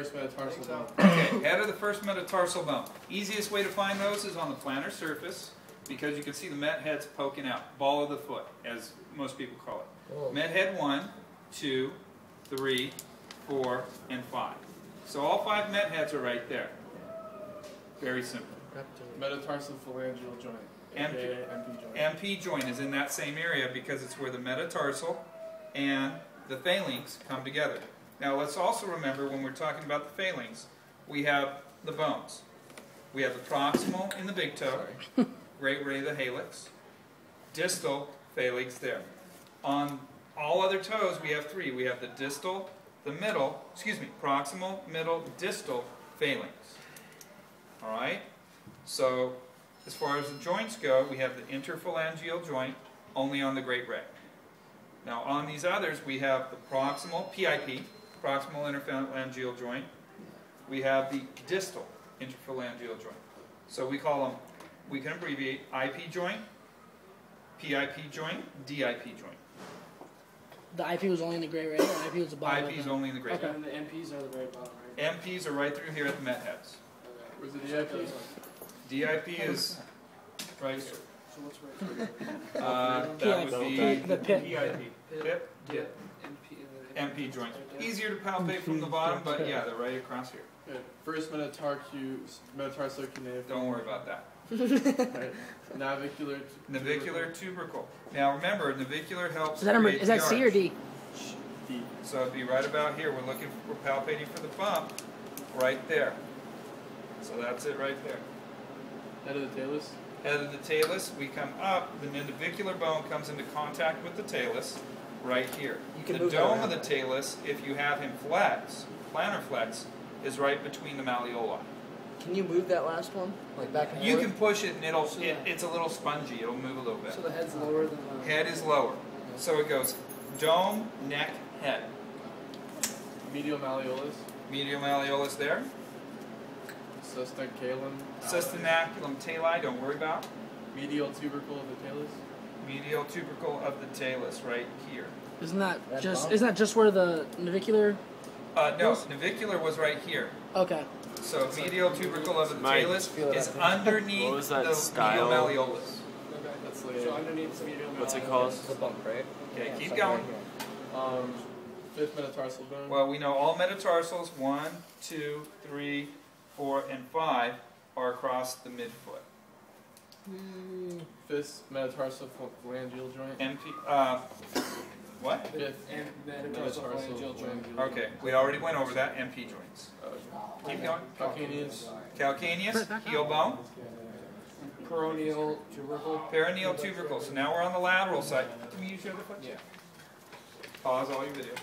first metatarsal bone. Okay, head of the first metatarsal bone. Easiest way to find those is on the plantar surface, because you can see the met heads poking out. Ball of the foot, as most people call it. Oh. Met head 1, 2, 3, 4, and 5. So all 5 met heads are right there. Very simple. Metatarsal phalangeal joint. MP, MP joint. MP joint is in that same area because it's where the metatarsal and the phalanx come together. Now let's also remember when we're talking about the phalanx, we have the bones. We have the proximal in the big toe, great ray of the halix, distal phalanx there. On all other toes we have 3. We have the distal, the middle, proximal, middle, distal phalanx. Alright? So as far as the joints go, we have the interphalangeal joint only on the great ray. Now on these others we have the proximal, PIP, proximal interphalangeal joint. We have the distal interphalangeal joint. So we call them, we can abbreviate IP joint, PIP joint, DIP joint. The IP was only in the gray ray, or IP was the bottom? IP is only in the great Okay. ray. And the MPs are the very bottom, right? MPs are right through here at the met heads. Where's the DIP? DIP is right here. So what's right here? That would be The pit. DIP. Pip, dip. MP joint. Easier to palpate from the bottom, but yeah, they're right across here. Okay. First metatarsal cuneiform. Don't worry about that. Right. Navicular. Navicular tubercle. Now remember, navicular helps Is that, number, create is that the C or arch. D? D. So it'd be right about here. We're palpating for the bump right there. So that's it right there. Head of the talus. Head of the talus, we come up, the navicular bone comes into contact with the talus right here. The dome of the talus, if you have him flex, plantar flex, is right between the malleoli. Can you move that last one? Like back and forth? You can push it and it's a little spongy, it'll move a little bit. So the head's lower than the... Head is lower. So it goes dome, neck, head. Medial malleolus. Medial malleolus there. Sustaculum. Cystinaculum tali, don't worry about. Medial tubercle of the talus. Medial tubercle of the talus right here. Isn't that just where the navicular? No, navicular was right here. Okay. So medial tubercle of the Mike, talus is underneath what was that the style? medial malleolus. That's So underneath the medial What's it malleolus. called? The bump, right? Okay, Yeah, keep it's like going. right here. Fifth metatarsal bone. Well, we know all metatarsals, 1, 2, 3, 4, and 5 are across the midfoot. Fifth metatarsal phalangeal joint. MP, what? Fifth And metatarsal phalangeal joint. Okay, we already went over that, MP joints. Keep going. Calcaneus. Calcaneus, heel bone, Peroneal tubercle. perineal tubercle. So now we're on the lateral side. Can we use your other foot? Yeah. Pause all your video.